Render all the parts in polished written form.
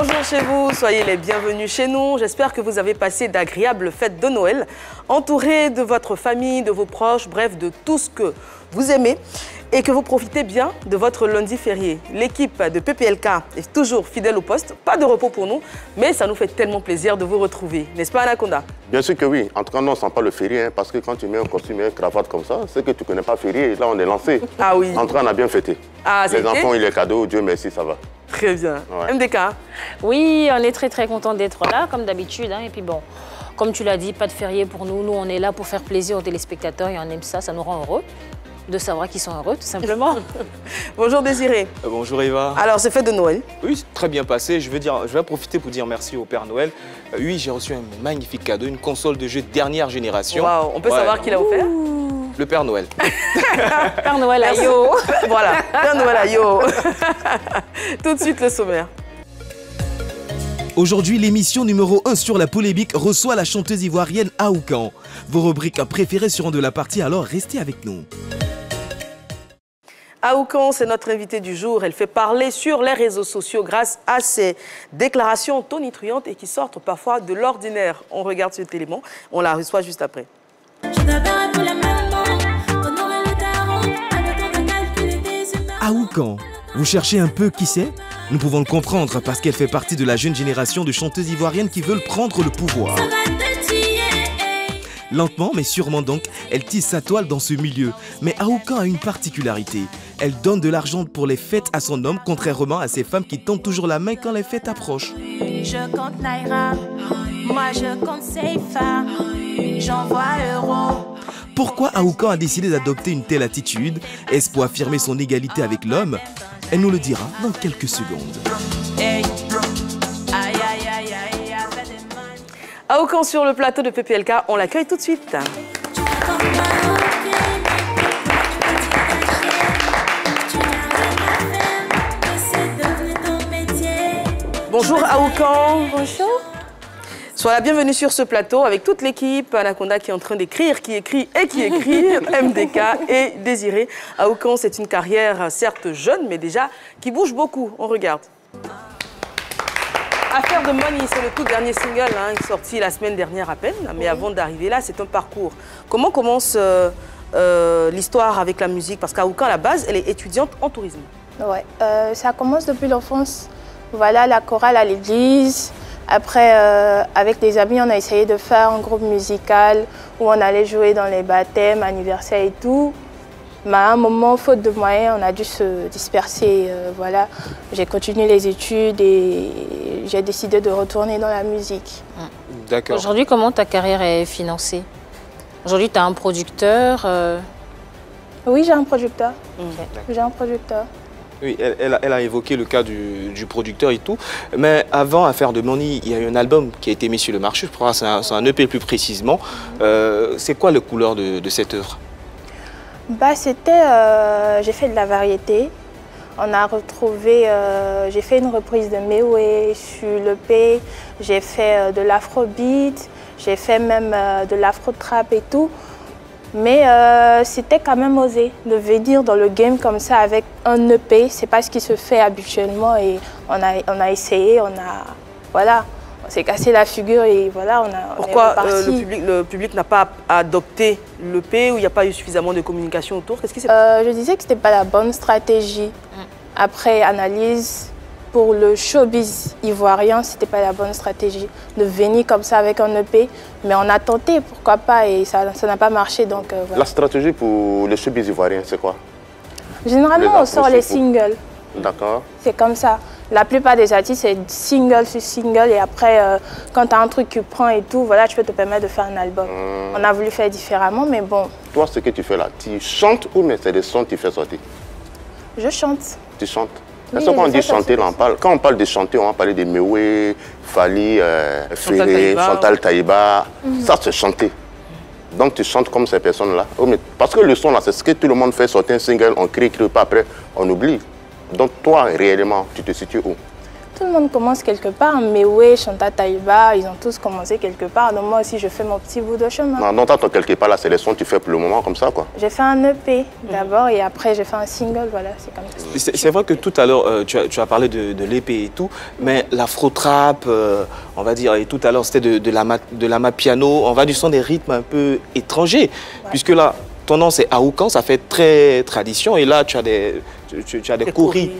Bonjour chez vous, soyez les bienvenus chez nous. J'espère que vous avez passé d'agréables fêtes de Noël, entourés de votre famille, de vos proches, bref, de tout ce que vous aimez et que vous profitez bien de votre lundi férié. L'équipe de PPLK est toujours fidèle au poste, pas de repos pour nous, mais ça nous fait tellement plaisir de vous retrouver. N'est-ce pas, Anaconda? Bien sûr que oui. En tout cas, non, on ne sent pas le férié, hein, parce que quand tu mets un costume et une cravate comme ça, c'est que tu ne connais pas férié. Là, on est lancé. Ah oui. En tout cas, on a bien fêté. Ah, les enfants, il est cadeau, Dieu merci, ça va. Très bien. Ouais. MDK? Oui, on est très contents d'être là, comme d'habitude. Hein. Et puis bon, comme tu l'as dit, pas de férié pour nous. Nous, on est là pour faire plaisir aux téléspectateurs et on aime ça, ça nous rend heureux de savoir qu'ils sont heureux, tout simplement. Bonjour Désiré. Bonjour Eva. Alors, c'est fête de Noël. Oui, c'est très bien passé. Je vais profiter pour dire merci au Père Noël. Oui, j'ai reçu un magnifique cadeau, une console de jeu dernière génération. Wow. On peut savoir qui l'a offert? Le Père Noël. Père Noël à yo. Voilà, Père Noël à yo. Tout de suite, le sommaire. Aujourd'hui, l'émission numéro 1 sur la polémique reçoit la chanteuse ivoirienne Aoukan. Vos rubriques préférées seront de la partie, alors restez avec nous. Aoukan, c'est notre invitée du jour. Elle fait parler sur les réseaux sociaux grâce à ses déclarations tonitruantes et qui sortent parfois de l'ordinaire. On regarde cet élément, on la reçoit juste après. Aoukan, vous cherchez un peu qui c'est? Nous pouvons le comprendre parce qu'elle fait partie de la jeune génération de chanteuses ivoiriennes qui veulent prendre le pouvoir. Lentement mais sûrement donc, elle tisse sa toile dans ce milieu. Mais Aoukan a une particularité. Elle donne de l'argent pour les fêtes à son homme, contrairement à ces femmes qui tendent toujours la main quand les fêtes approchent. Je compte Naira, moi je compte Seifa, j'envoie euro. Pourquoi Aoukan a décidé d'adopter une telle attitude? Est-ce pour affirmer son égalité avec l'homme? Elle nous le dira dans quelques secondes. Aoukan sur le plateau de PPLK, on l'accueille tout de suite. Bonjour Aoukan. Bonjour. Sois la bienvenue sur ce plateau avec toute l'équipe. Anaconda qui est en train d'écrire, qui écrit et qui écrit, MDK et Désiré. Aoukan, c'est une carrière certes jeune, mais déjà qui bouge beaucoup. On regarde. Affaire de Money, c'est le tout dernier single sorti la semaine dernière à peine. Mais avant d'arriver là, c'est un parcours. Comment commence l'histoire avec la musique? Parce qu'Aoukan, à la base, elle est étudiante en tourisme. Ouais, ça commence depuis l'enfance. Voilà, la chorale à l'église. Après, avec des amis, on a essayé de faire un groupe musical où on allait jouer dans les baptêmes, anniversaires et tout. Mais à un moment, faute de moyens, on a dû se disperser. Voilà. J'ai continué les études et j'ai décidé de retourner dans la musique. D'accord. Aujourd'hui, comment ta carrière est financée? Aujourd'hui, tu as un producteur Oui, j'ai un producteur. Okay. J'ai un producteur. Oui, elle a évoqué le cas du producteur et tout. Mais avant Affaire de Money, il y a eu un album qui a été mis sur le marché. Je crois que c'est un EP plus précisément. C'est quoi les couleurs de cette œuvre? Bah, c'était, j'ai fait de la variété. On a retrouvé, j'ai fait une reprise de Mewé sur l'EP. J'ai fait de l'afrobeat. J'ai fait même de l'afro-trap et tout. Mais c'était quand même osé de venir dans le game comme ça avec un EP. C'est pas ce qui se fait habituellement et on a essayé, voilà, on s'est cassé la figure et voilà, Pourquoi le public n'a pas adopté l'EP ou il n'y a pas eu suffisamment de communication autour? Qu'est-ce qui s'est passé? Je disais que c'était pas la bonne stratégie. Après analyse, pour le showbiz ivoirien, c'était pas la bonne stratégie de venir comme ça avec un EP. Mais on a tenté, pourquoi pas, et ça n'a pas marché. Donc, voilà. La stratégie pour le showbiz ivoirien, c'est quoi? Généralement, on sort les singles. D'accord. C'est comme ça. La plupart des artistes, c'est single sur single. Et après, quand tu as un truc qui prend et tout, voilà, tu peux te permettre de faire un album. On a voulu faire différemment, mais bon. Toi, ce que tu fais là, tu chantes ou mais c'est des sons que tu fais sortir? Je chante. Tu chantes? Oui, Est-ce qu'on dit chanter, là, quand on parle de chanter, on va parler de Mewé, Fali, Ferré, Chantal Taïba. Ça, c'est chanter. Donc, tu chantes comme ces personnes-là. Oh, parce que le son, là, c'est ce que tout le monde fait, sortir un single, on crie, pas après, on oublie. Donc, toi, réellement, tu te situes où? Tout le monde commence quelque part. Mewe, Chantal Taïba, ils ont tous commencé quelque part. Donc moi aussi, je fais mon petit bout de chemin. Non, dans ton quelque part, la sélection, tu fais pour le moment comme ça, quoi. J'ai fait un EP d'abord et après, j'ai fait un single. Voilà, c'est comme ça. C'est vrai que tout à l'heure, tu as parlé de l'épée et tout, mais l'afro-trap, on va dire, et tout à l'heure, c'était de la piano, on va du son des rythmes un peu étrangers, puisque là, ton nom c'est Aoukan, ça fait très tradition, et là, tu as des choris.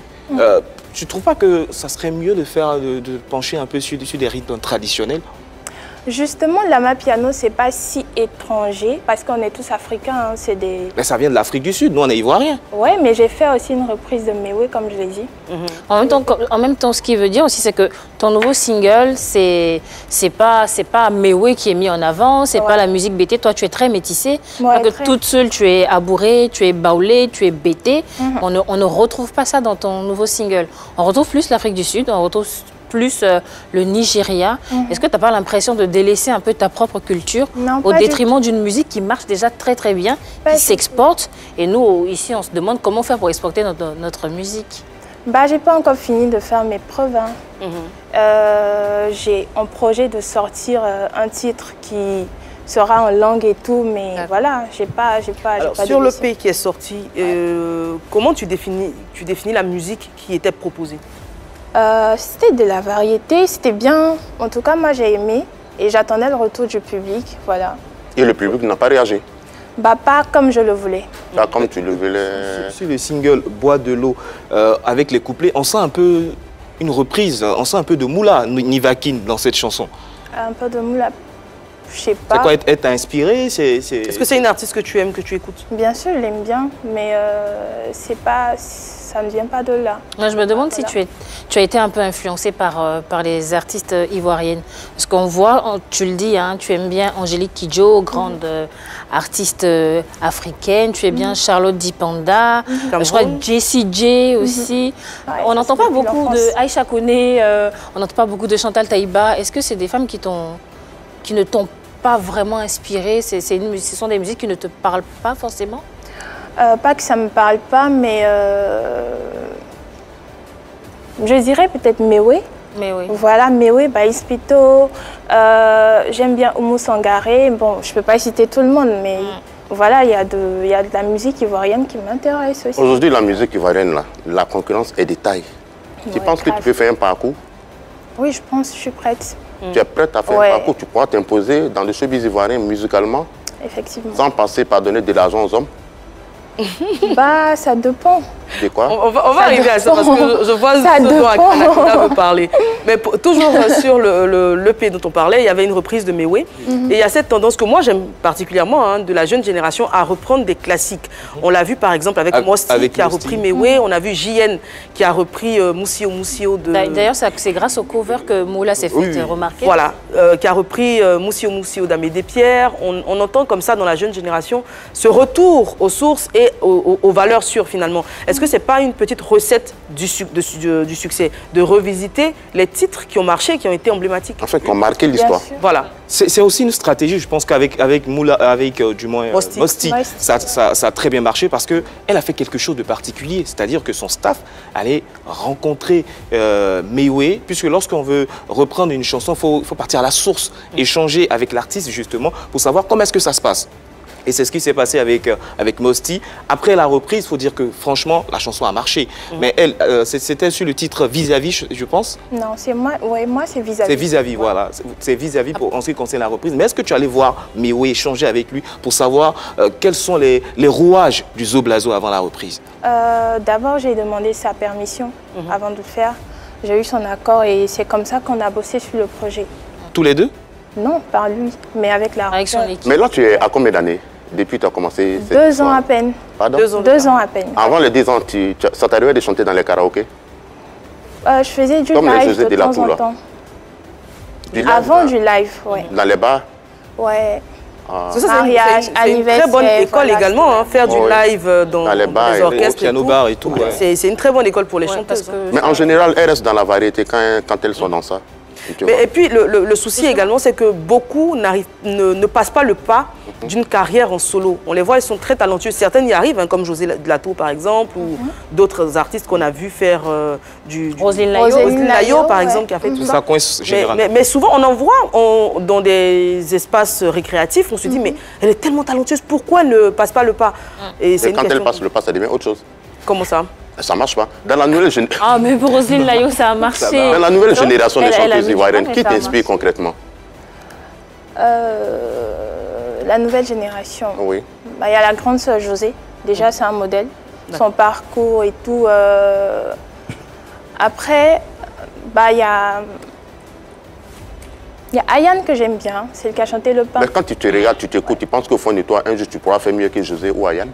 Tu ne trouves pas que ça serait mieux de pencher un peu sur des rythmes traditionnels? Justement, l'amapiano, c'est pas si étranger parce qu'on est tous africains. Hein, c'est des... Mais ça vient de l'Afrique du Sud, nous on est ivoiriens. Oui, mais j'ai fait aussi une reprise de Mewe, comme je l'ai dit. En même temps, ce qui veut dire aussi, c'est que ton nouveau single, c'est pas Mewe qui est mis en avant, c'est pas la musique BT. Toi, tu es très métissée. Que toute seule, tu es abourée, tu es baoulée, tu es BT. On ne retrouve pas ça dans ton nouveau single. On retrouve plus l'Afrique du Sud, on retrouve plus le Nigeria. Est-ce que tu n'as pas l'impression de délaisser un peu ta propre culture au détriment d'une musique qui marche déjà très très bien, qui s'exporte? Et nous, ici, on se demande comment faire pour exporter notre musique. Bah, j'ai pas encore fini de faire mes preuves. Hein. J'ai en projet de sortir un titre qui sera en langue et tout, mais voilà, j'ai pas sur l'EP qui est sorti, comment tu définis la musique qui était proposée? C'était de la variété, c'était bien. En tout cas, moi, j'ai aimé et j'attendais le retour du public, voilà. Et le public n'a pas réagi? Bah, pas comme je le voulais. Pas comme tu le voulais. Sur le single Bois de l'eau, avec les couplets, on sent un peu une reprise, on sent un peu de Moula Nivakin dans cette chanson. Un peu de Moula, je sais pas. C'est quoi, elle t'a inspiré? Est-ce que c'est une artiste que tu aimes, que tu écoutes? Bien sûr, je l'aime bien, mais c'est pas... ça ne vient pas de là. Moi, je me demande si tu as été un peu influencée par les artistes ivoiriennes. Parce qu'on voit, tu le dis, hein, tu aimes bien Angélique Kidjo, grande artiste africaine. Tu aimes bien Charlotte Dipanda. Je crois Jessie J aussi. On n'entend pas beaucoup de Aïcha Koné, on n'entend pas beaucoup de Chantal Taïba. Est-ce que c'est des femmes qui ne t'ont pas vraiment inspirée? Ce sont des musiques qui ne te parlent pas forcément? Pas que ça ne me parle pas, mais je dirais peut-être Mewe. Voilà, Mewe, Ispito. J'aime bien Oumou Sangaré. Bon, je ne peux pas citer tout le monde, mais voilà, il y a de la musique ivoirienne qui m'intéresse aussi. Aujourd'hui, la musique ivoirienne, là, la concurrence est de taille. Tu penses que tu peux faire un parcours? Oui, je pense, je suis prête. Tu es prête à faire un parcours? Tu pourras t'imposer dans le showbiz ivoirien musicalement? Effectivement. Sans passer par donner de l'argent aux hommes? Bah, ça dépend. C'est quoi? On va arriver à ça parce que je vois ce dont Akina veut parler. Mais toujours sur l'EP dont on parlait, il y avait une reprise de Mewe. Et il y a cette tendance que moi j'aime particulièrement, hein, de la jeune génération à reprendre des classiques. On l'a vu par exemple avec Mosti qui a repris Mewe. On a vu JN qui a repris Moussio Moussio de... D'ailleurs, c'est grâce au cover que Moula s'est fait remarquer. Voilà, qui a repris Moussio Moussio d'Amédée Pierre. On entend comme ça dans la jeune génération ce retour aux sources et aux valeurs sûres finalement. Est-ce que ce n'est pas une petite recette du succès, de revisiter les titres qui ont marché, qui ont été emblématiques? En fait, qui ont marqué l'histoire. Voilà. C'est aussi une stratégie, je pense qu'avec Moula, du moins Mosti, ça a très bien marché parce qu'elle a fait quelque chose de particulier, c'est-à-dire que son staff allait rencontrer Mewe, puisque lorsqu'on veut reprendre une chanson, il faut partir à la source, échanger avec l'artiste justement pour savoir comment est-ce que ça se passe. Et c'est ce qui s'est passé avec Mosti. Après la reprise, il faut dire que franchement, la chanson a marché. Mais elle, c'était sur le titre Vis-à-vis, je pense. Non, c'est moi. Ouais, moi, c'est Vis-à-vis. C'est Vis-à-vis, voilà. C'est Vis-à-vis en ce qui concerne la reprise. Mais est-ce que tu allais voir Mewe, échanger avec lui pour savoir quels sont les rouages du Zoblazo avant la reprise? D'abord, j'ai demandé sa permission avant de le faire. J'ai eu son accord et c'est comme ça qu'on a bossé sur le projet. Tous les deux? Non, par lui, mais avec son équipe. Mais là, tu es à combien d'années? Depuis que tu as commencé? 2 ans à peine. Pardon? 2 ans à peine. Avant les 10 ans, ça t'arrivait de chanter dans les karaokés? Je faisais du live de temps en temps. Avant du live, ouais. Dans les bars? Ouais. Mariage, anniversaire. C'est une très bonne école également, hein, faire du live dans les orchestres. Piano bar et tout. C'est une très bonne école pour les chanteuses. Mais en général, elles restent dans la variété quand elles sont dans ça. Et puis, le souci également, c'est que beaucoup ne passent pas le pas d'une carrière en solo. On les voit, ils sont très talentueux. Certaines y arrivent, hein, comme José Latour, par exemple, ou d'autres artistes qu'on a vu faire du... Roselyne Layo, par exemple, qui a fait tout ça. Mais souvent, on en voit dans des espaces récréatifs, on se dit, mais elle est tellement talentueuse, pourquoi elle ne passe pas le pas? Et quand elle passe le pas, ça devient autre chose. Comment ça? Ça marche pas. Dans la nouvelle génération... Ah, mais pour Roselyne Layo, ça a marché. Dans la nouvelle génération des chanteuses ivoiriennes, qui t'inspire concrètement? La nouvelle génération. Oui. Bah, y a la grande sœur José. Déjà, c'est un modèle. Son parcours et tout. Après, bah, y a Ayane que j'aime bien. C'est le qui a chanté Le Pain. Mais quand tu te regardes, tu t'écoutes, tu penses qu'au fond de toi, un jour, tu pourras faire mieux que José ou Ayane?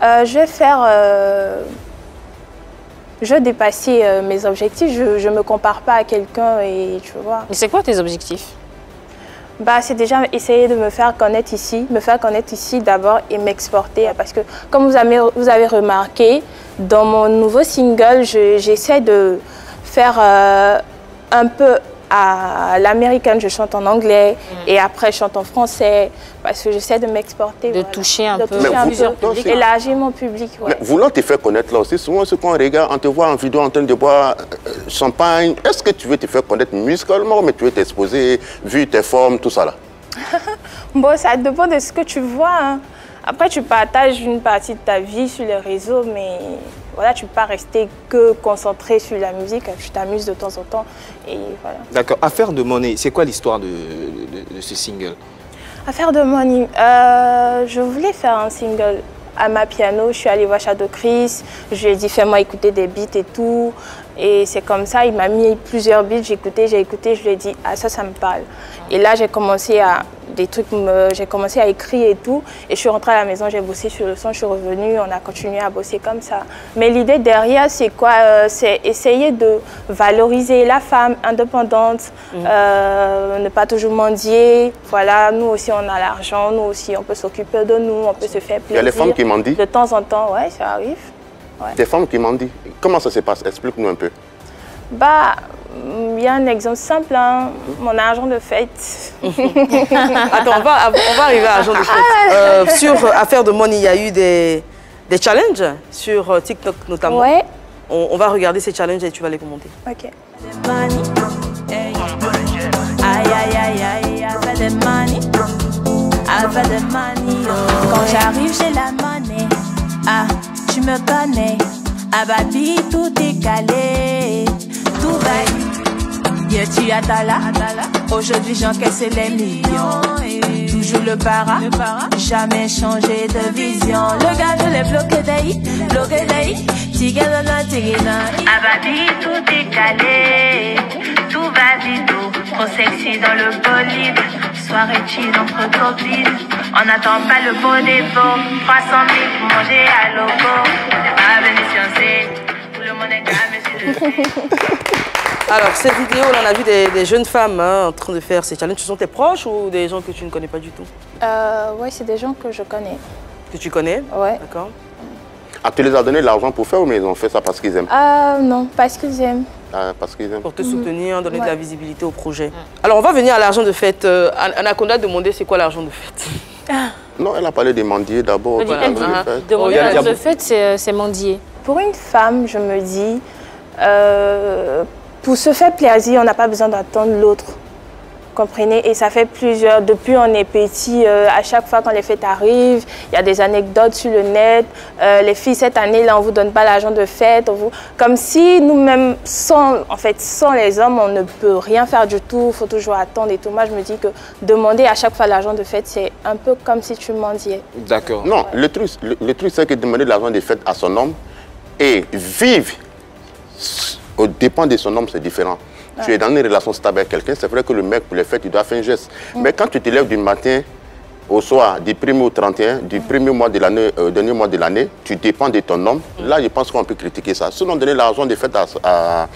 Je vais faire... je vais dépasser mes objectifs. Je ne me compare pas à quelqu'un et tu vois. Mais c'est quoi tes objectifs? Bah, c'est déjà essayer de me faire connaître ici d'abord et m'exporter. Parce que comme vous avez remarqué, dans mon nouveau single, j'essaie de faire un peu à l'américaine, je chante en anglais et après je chante en français parce que j'essaie de m'exporter. De toucher un peu plusieurs publics, élargir mon public. Ouais. Mais voulant te faire connaître là aussi, souvent ce qu'on regarde, on te voit en vidéo en train de boire champagne, est-ce que tu veux te faire connaître musicalement mais tu veux t'exposer, vu tes formes, tout ça là? Bon, ça dépend de ce que tu vois. Hein. Après, tu partages une partie de ta vie sur les réseaux, mais voilà, tu ne peux pas rester que concentré sur la musique, tu t'amuses de temps en temps. Et voilà. D'accord. Affaire de monnaie, c'est quoi l'histoire de ce single? Affaire de monnaie, je voulais faire un single à ma piano. Je suis allée voir Shadow Chris, je lui ai dit fais-moi écouter des beats et tout. Et c'est comme ça, il m'a mis plusieurs beats, j'ai écouté, je lui ai dit ah ça me parle. Et là j'ai commencé à écrire et tout. Et je suis rentrée à la maison, j'ai bossé sur le son, je suis revenue, on a continué à bosser comme ça. Mais l'idée derrière c'est quoi? C'est essayer de valoriser la femme indépendante, ne pas toujours mendier. Voilà, nous aussi on a l'argent, nous aussi on peut s'occuper de nous, on peut se faire plaisir. Il y a les femmes qui mendient? De temps en temps, ouais, ça arrive. Ouais. Des femmes qui mendient. Comment ça se passe? Explique-nous un peu. Bah, il y a un exemple simple, hein. Mon argent de fête. Attends, on va arriver à l'argent de fête. Sur Affaire de Money, il y a eu des challenges sur TikTok notamment. Ouais. On va regarder ces challenges et tu vas les commenter. Ok. Quand j'arrive, j'ai la monnaie. Ah, tu me connais. À Babi, tout est calé. Tout va. Hier, tu as Tala. Aujourd'hui, j'encaisse les millions. Toujours le para. Jamais changé de vision. Le gars, je l'ai bloqué d'aïe. Tigana, tigana. À Babi, tout est calé. Tout va vite. Trop sexy dans le bolide. Soirée chill entre copines. On n'attend pas le beau défaut. 300 000 pour manger à loco. Ah, tout le monde est calme. Alors, cette vidéo, on a vu des jeunes femmes en train de faire ces challenges. Ce sont tes proches ou des gens que tu ne connais pas du tout? Oui, c'est des gens que je connais. Que tu connais? Ouais. D'accord. Ah, tu les as donné de l'argent pour faire ou mais ils ont fait ça parce qu'ils aiment? Non, parce qu'ils aiment. Ah, parce qu'ils aiment. Pour te soutenir, donner de la visibilité au projet. Alors, on va venir à l'argent de fête. Anaconda a demandé c'est quoi l'argent de fête? Non, elle a parlé des mendiers d'abord. Demander l'argent de fête, c'est mendier. Pour une femme, je me dis, pour se faire plaisir, on n'a pas besoin d'attendre l'autre. Comprenez? Et ça fait plusieurs, depuis on est petit, à chaque fois quand les fêtes arrivent, il y a des anecdotes sur le net. Les filles, cette année-là, on ne vous donne pas l'argent de fête. Comme si nous-mêmes, sans les hommes, on ne peut rien faire du tout, il faut toujours attendre et tout. Moi, je me dis que demander à chaque fois l'argent de fête, c'est un peu comme si tu mendiais. D'accord. Non, le truc c'est que demander l'argent de fête à son homme et vivre au dépend de son homme, c'est différent. Ouais. Tu es dans une relation stable avec quelqu'un, c'est vrai que le mec, pour les fêtes, il doit faire un geste. Mais quand tu te lèves du matin au soir, du 1er au 31, du premier mois de l'année, dernier mois de l'année, tu dépends de ton homme. Là, je pense qu'on peut critiquer ça. Sinon, donner l'argent de fête à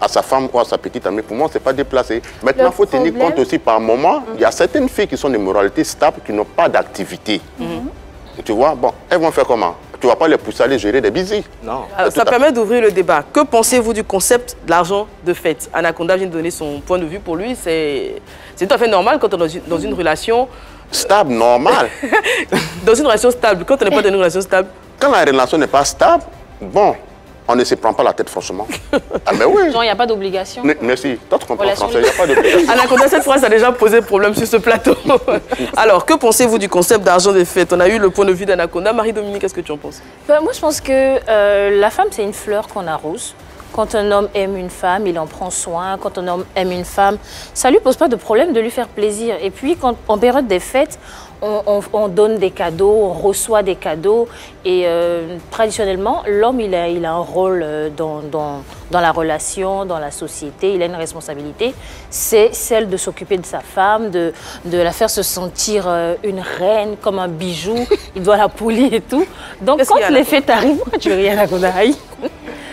sa femme ou à sa petite amie, pour moi, ce n'est pas déplacé. Maintenant, il faut tenir compte aussi par moment, il y a certaines filles qui sont de moralité stable, qui n'ont pas d'activité. Tu vois, bon, elles vont faire comment? tu ne vas pas les pousser à aller gérer des bisous. Non. Alors, ça permet d'ouvrir le débat. Que pensez-vous du concept de l'argent de fête? Anaconda vient de donner son point de vue. Pour lui, c'est tout à fait normal quand on est dans une relation... Stable, normal. Dans une relation stable. Quand on n'est pas dans une relation stable. Quand la relation n'est pas stable, bon, on ne se prend pas la tête franchement. Ah mais oui. Genre, il n'y a pas d'obligation. Merci. Toi, tu comprends le français, il n'y a pas d'obligation. Anaconda, cette phrase a déjà posé problème sur ce plateau. Alors, que pensez-vous du concept d'argent de fête? On a eu le point de vue d'Anaconda. Marie-Dominique, qu'est-ce que tu en penses? Moi, je pense que la femme, c'est une fleur qu'on arrose. Quand un homme aime une femme, il en prend soin. Quand un homme aime une femme, ça ne lui pose pas de problème de lui faire plaisir. Et puis, en période des fêtes, on donne des cadeaux, on reçoit des cadeaux. Et traditionnellement, l'homme, il a un rôle dans la relation, dans la société. Il a une responsabilité. C'est celle de s'occuper de sa femme, de la faire se sentir une reine, comme un bijou. Il doit la polir et tout. Donc, quand les fêtes arrivent, pourquoi tu ris à la Gondaï?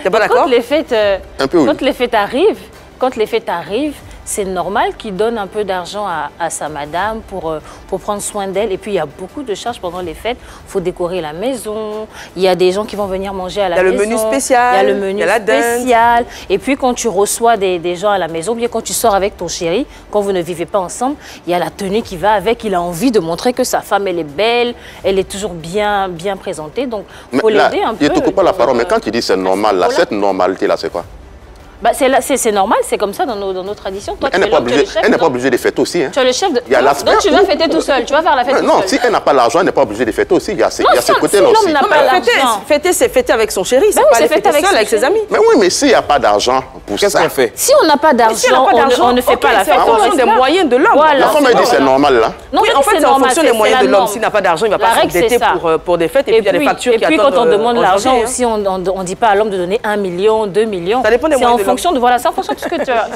T'es pas d'accord? Quand les fêtes, Un peu, oui. quand les fêtes arrivent, c'est normal qu'il donne un peu d'argent à sa madame pour prendre soin d'elle. Et puis, il y a beaucoup de charges pendant les fêtes. Il faut décorer la maison. Il y a des gens qui vont venir manger à la maison. Il y a le menu spécial. Il y a le menu spécial. Et puis, quand tu reçois des gens à la maison, bien quand tu sors avec ton chéri, quand vous ne vivez pas ensemble, il y a la tenue qui va avec. Il a envie de montrer que sa femme, elle est belle, elle est toujours bien présentée. Donc, il faut l'aider un peu. Je ne te coupe pas la parole, mais quand tu dis c'est normal, là, cette normalité-là, c'est quoi? Bah, c'est normal, c'est comme ça dans nos traditions. Toi, elle n'est pas obligée de fêter aussi. Hein. Tu es le chef de... Il y a donc tu vas fêter tout seul, tu vas faire la fête tout non, seul. si elle n'a pas l'argent, elle n'est pas obligée de fêter aussi. Il y a ce côté-là l'homme aussi. n'a pas l'argent. Fêter, c'est fêter avec son chéri. C'est oui, pas aller c'est fêter fêter seul avec ses amis. Mais oui, mais s'il n'y a pas d'argent pour ça... Qu'est-ce qu'on fait? Si on n'a pas d'argent, on ne fait pas la fête. C'est en fonction des moyens de l'homme. La femme a dit c'est normal, là. Non, oui, en fait, c'est en fonction des moyens de l'homme. S'il n'a pas d'argent, il ne va pas s'endetter pour des fêtes. Et puis, il y a des factures qui attendent. Et puis, quand on demande l'argent aussi, on ne dit pas à l'homme de donner 1 million, 2 millions. Ça dépend des moyens de l'homme. C'est en fonction de ce que tu as.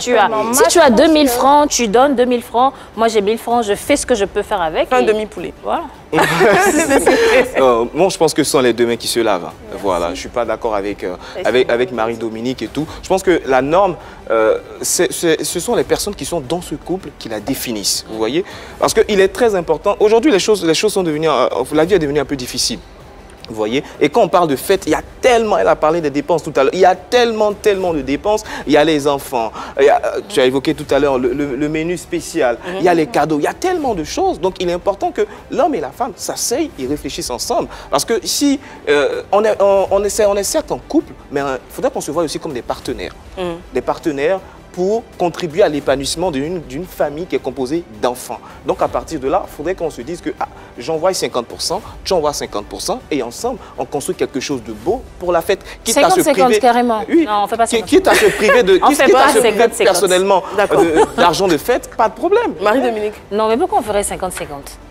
Si tu as 2000 francs, tu donnes 2000 francs. Moi, j'ai 1000 francs, je fais ce que je peux faire avec. Un demi-poulet. Voilà. Moi, je pense que ce sont les deux mains qui se lavent. Voilà, je ne suis pas d'accord avec Marie-Dominique et tout. Je pense que la norme, ce sont les personnes qui sont dans ce couple qui la définissent. Vous voyez? Parce qu'il est très important. Aujourd'hui, les choses sont devenues... la vie est devenue un peu difficile. Vous voyez? Et quand on parle de fête, il y a tellement, elle a parlé des dépenses tout à l'heure, il y a tellement de dépenses. Il y a les enfants, tu as évoqué tout à l'heure le menu spécial, il y a les cadeaux, il y a tellement de choses. Donc il est important que l'homme et la femme s'asseyent et réfléchissent ensemble. Parce que si on est certes en couple, mais il faudrait qu'on se voie aussi comme des partenaires. Des partenaires pour contribuer à l'épanouissement d'une famille qui est composée d'enfants. Donc à partir de là, il faudrait qu'on se dise que j'envoie 50%, tu envoies 50%, et ensemble, on construit quelque chose de beau pour la fête. 50-50 carrément. Oui, non, on fait pas 50. Quitte à se priver personnellement d'argent de fête, pas de problème. Marie-Dominique. Non, mais pourquoi on ferait 50-50?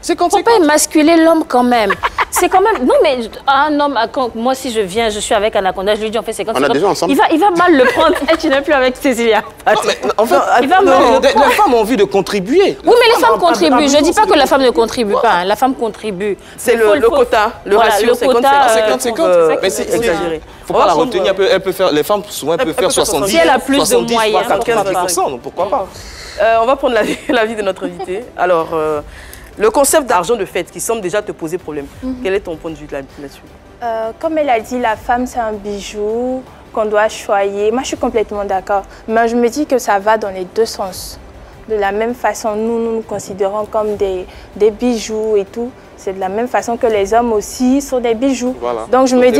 50-50. Faut pas émasculer l'homme quand même. C'est quand même... Non, mais un homme, moi, si je viens, je suis avec Anaconda, je lui dis on fait 50-50. On a déjà ensemble. Il va mal le prendre. Et tu n'es plus avec Cécilia. Non, mais, en fait, il va mal le prendre. Les femmes ont envie de contribuer. Oui, mais les femmes contribuent. Je ne dis pas que la femme ne contribue pas. La femme contribue. C'est le quota, le ratio 50-50. Mais c'est exagéré. Il ne faut pas la retenir. Elle peut faire, les femmes, souvent, elles peuvent faire 70. Si elle a plus de moyens, 75%, donc pourquoi pas? On va prendre l'avis de notre invité. Alors, le concept d'argent de fête qui semble déjà te poser problème. Quel est ton point de vue là-dessus? Comme elle a dit, la femme, c'est un bijou qu'on doit choyer. Moi, je suis complètement d'accord. Mais je me dis que ça va dans les deux sens. De la même façon, nous considérons comme des bijoux et tout. C'est de la même façon que les hommes aussi sont des bijoux. Voilà. Donc, je me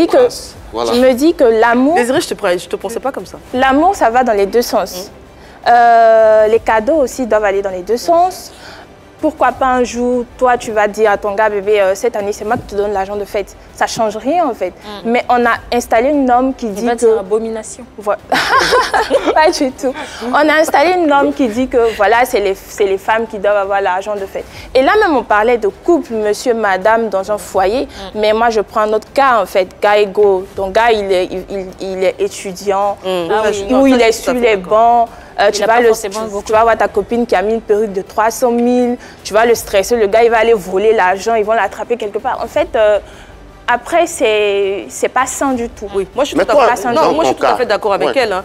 dis que l'amour... Désirée, je te pensais pas comme ça. L'amour, ça va dans les deux sens. Les cadeaux aussi doivent aller dans les deux sens. Pourquoi pas un jour, toi, tu vas dire à ton gars, bébé, cette année, c'est moi qui te donne l'argent de fête. Ça ne change rien, en fait. Mais on a installé une norme qui dit que... C'est une abomination. Voilà. Pas du tout. On a installé une norme qui dit que, voilà, c'est les femmes qui doivent avoir l'argent de fête. Et là, même, on parlait de couple, monsieur, madame, dans un foyer. Mais moi, je prends un autre cas, en fait. Gars égaux. Ton gars, il est étudiant, ou il est sur les bancs. Tu vas voir ta copine qui a mis une perruque de 300 000, tu vas le stresser, le gars il va aller voler l'argent, ils vont l'attraper quelque part. En fait, Après, c'est pas sain du tout. Oui, moi je suis tout à fait d'accord avec elle. Hein.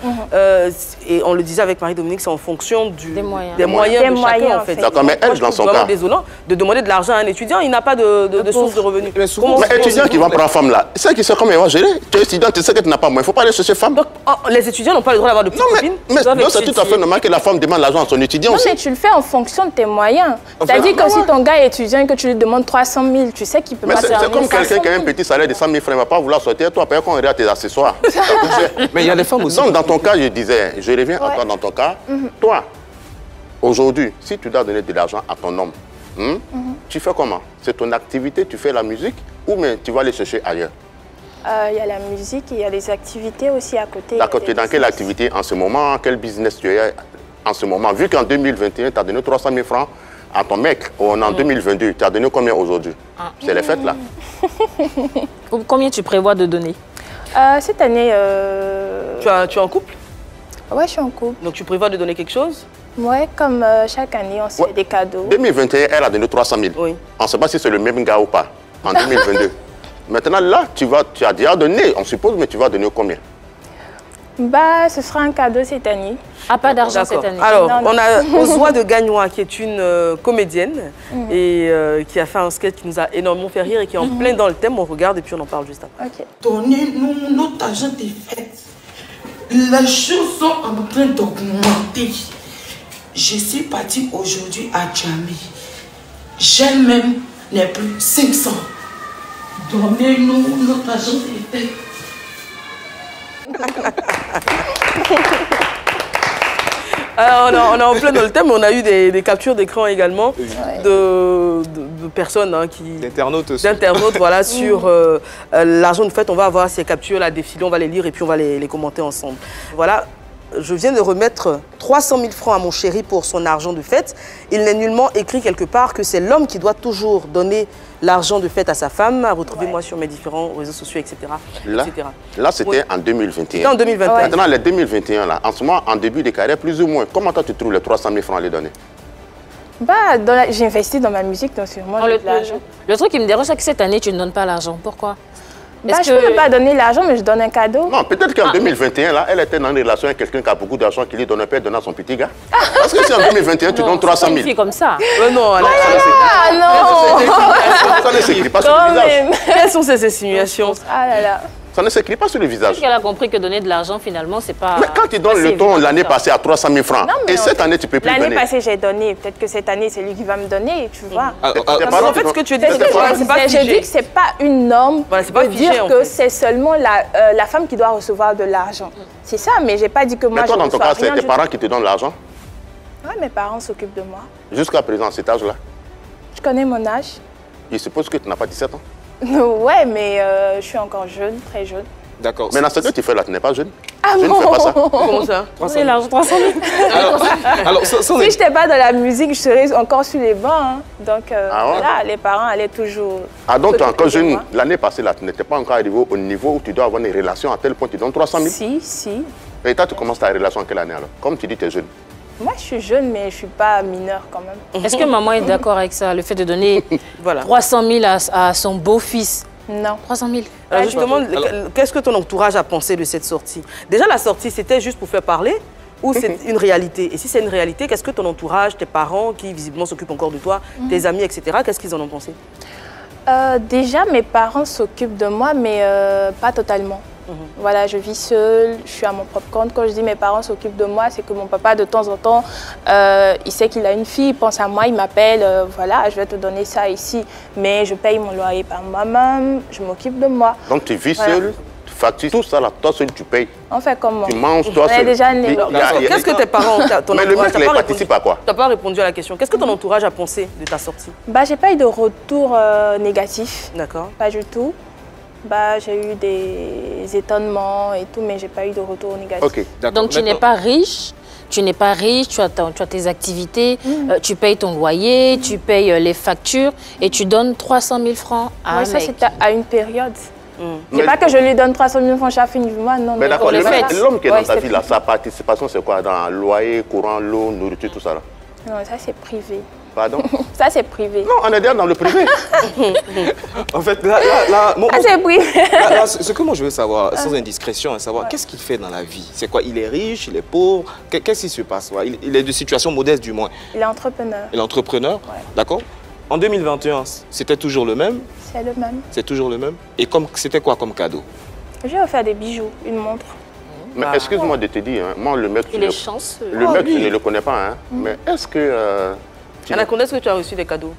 Et on le disait avec Marie-Dominique, c'est en fonction des moyens de chacun en fait. D'accord, mais elle, dans son cas... C'est désolant de demander de l'argent à un étudiant, il n'a pas de source de revenus. Mais étudiant qui va prendre femme là, c'est qui sait comment il va gérer. Tu es étudiant, tu sais que tu n'as pas moins, il ne faut pas aller chercher femme. Donc, les étudiants n'ont pas le droit d'avoir de petites copines. Mais c'est tout à fait normal que la femme demande l'argent à son étudiant aussi. Non, mais tu le fais en fonction de tes moyens. C'est-à-dire que si ton gars est étudiant et que tu lui demandes 300 000, tu sais qu'il peut pas faire. C'est comme quelqu'un qui a un petit salaire de 100 000 francs, il ne va pas vouloir sortir, toi, après qu'on regarde tes accessoires. Mais il y a des femmes aussi. Donc, dans ton cas, je disais, je reviens à toi dans ton cas. Toi, aujourd'hui, si tu dois donner de l'argent à ton homme, tu fais comment? C'est ton activité, tu fais la musique ou bien tu vas aller chercher ailleurs? Il y a la musique et il y a les activités aussi à côté. D'accord, tu es dans quelle activité en ce moment? Quel business tu es en ce moment? Vu qu'en 2021, tu as donné 300 000 francs à ton mec, en 2022, tu as donné combien aujourd'hui? C'est les fêtes là. Combien tu prévois de donner? Cette année... Tu es en couple? Ouais, je suis en couple. Donc tu prévois de donner quelque chose? Ouais, comme chaque année, on se fait des cadeaux. 2021, elle a donné 300 000. Oui. On ne sait pas si c'est le même gars ou pas, en 2022. Maintenant, là, tu as déjà donné, on suppose, mais tu vas donner combien? Bah, ce sera un cadeau cette année. Ah, pas d'argent cette année. Alors, on a Oswa de Gagnois, qui est une comédienne et qui a fait un sketch qui nous a énormément fait rire et qui est en plein dans le thème. On regarde et puis on en parle juste après. Ok. Donnez-nous notre argent des fêtes. Les choses sont en train d'augmenter. Je suis partie aujourd'hui à Djamé. J'ai même n'est plus 500. Donnez-nous notre argent des fêtes. Alors, on est en plein dans le thème, on a eu des captures d'écran également de personnes d'internautes voilà, sur l'argent de fête. On va avoir ces captures là défiler, on va les lire et puis on va les commenter ensemble. Voilà. Je viens de remettre 300 000 francs à mon chéri pour son argent de fête. Il n'est nullement écrit quelque part que c'est l'homme qui doit toujours donner l'argent de fête à sa femme. Retrouvez-moi sur mes différents réseaux sociaux, etc. Là c'était en 2021. C'était en 2021. Maintenant, les 2021, là, en ce moment, en début de carrière, plus ou moins, comment toi tu trouves les 300 000 francs à les donner? Bah, j'ai investi dans ma musique, donc sûrement l'argent. Le truc qui me dérange, c'est que cette année, tu ne donnes pas l'argent. Pourquoi? Bah, je ne peux pas donner l'argent, mais je donne un cadeau. Non, peut-être qu'en 2021, là, elle était dans une relation avec quelqu'un qui a beaucoup d'argent, qui lui donnait pas donner à son petit gars. Parce que si en 2021, tu donnes 300 000. C'est comme ça. Non, non. Ça ne s'écrit pas sur le visage. Quelles sont ces insinuations? Ah là là. Ça ne s'écrit pas sur le visage. Parce qu'elle a compris que donner de l'argent, finalement, c'est pas... Mais quand tu donnes le ton l'année passée à 300 000 francs, et cette année, tu peux plus donner. L'année passée, j'ai donné. Peut-être que cette année, c'est lui qui va me donner, tu vois. En fait, ce que tu dis, c'est pas figé. Je dis que c'est pas une norme de dire que c'est seulement la femme qui doit recevoir de l'argent. C'est ça, mais j'ai pas dit que moi, je reçois rien. Mais toi, dans ton cas, c'est tes parents qui te donnent l'argent? Oui, mes parents s'occupent de moi. Jusqu'à présent, à cet âge-là? Je connais mon âge. Je suppose que tu n'as pas 17 ans? Ouais, mais je suis encore jeune, très jeune. D'accord. Mais dans ce que tu fais là, tu n'es pas jeune. Ah je bon? ne fais pas ça. Comment ça? C'est l'argent 300 000. Alors, si je n'étais pas dans la musique, je serais encore sur les bancs. Hein. Donc là, les parents allaient toujours... Ah donc, tu es encore jeune. L'année passée, là, tu n'étais pas encore arrivé au niveau où tu dois avoir une relation à tel point que tu donnes 300 000? Si. Et toi, tu commences ta relation en quelle année alors? Comme tu dis, tu es jeune. Moi, je suis jeune, mais je ne suis pas mineure quand même. Est-ce que maman est d'accord avec ça, le fait de donner 300 000 à son beau-fils? Non. 300 000. Alors justement, qu'est-ce que ton entourage a pensé de cette sortie? Déjà, la sortie, c'était juste pour faire parler ou c'est une réalité? Et si c'est une réalité, qu'est-ce que ton entourage, tes parents, qui visiblement s'occupent encore de toi, tes amis, etc., qu'est-ce qu'ils en ont pensé? Déjà, mes parents s'occupent de moi, mais pas totalement. Voilà, je vis seule, je suis à mon propre compte. Quand je dis mes parents s'occupent de moi, c'est que mon papa, de temps en temps, il sait qu'il a une fille, il pense à moi, il m'appelle, voilà, je vais te donner ça ici. Mais je paye mon loyer par moi-même, je m'occupe de moi. Donc tu vis seule, tu factures tout ça là, toi seul tu payes. On fait comment? Tu manges toi seul. Qu'est-ce que tes parents, ton mais le mec, il participe à quoi? Tu n'as pas répondu à la question. Qu'est-ce que ton entourage a pensé de ta sortie? Bah, j'ai pas eu de retour négatif. D'accord. Pas du tout. Bah, j'ai eu des étonnements et tout, mais j'ai pas eu de retour négatif. Okay, donc tu n'es pas riche, tu as tes activités, tu payes ton loyer, tu payes les factures et tu donnes 300 000 francs à un mec. Ça, c'était à une période. C'est pas que je lui donne 300 000 francs chaque fin du mois, non. Mais d'accord, l'homme qui est dans ta vie, là, sa participation, c'est quoi? Dans loyer, courant, l'eau, nourriture, tout ça là? Non, ça c'est privé. Pardon? Ça, c'est privé. Non, on est déjà dans le privé. En fait, là c'est privé. Là, ce que moi je veux savoir, sans indiscrétion, savoir qu'est-ce qu'il fait dans la vie. C'est quoi? Il est riche, il est pauvre? Qu'est-ce qui se passe? Il est de situation modeste du moins. Il est entrepreneur. Il est entrepreneur, d'accord. En 2021, c'était toujours le même? C'est le même. C'est toujours le même. Et c'était quoi comme cadeau? J'ai offert des bijoux, une montre. Mais excuse-moi de te dire, hein, moi le mec, Il est chanceux. le mec, je ne le connais pas, hein, mais est-ce que... Anaconda, est-ce que tu as reçu des cadeaux?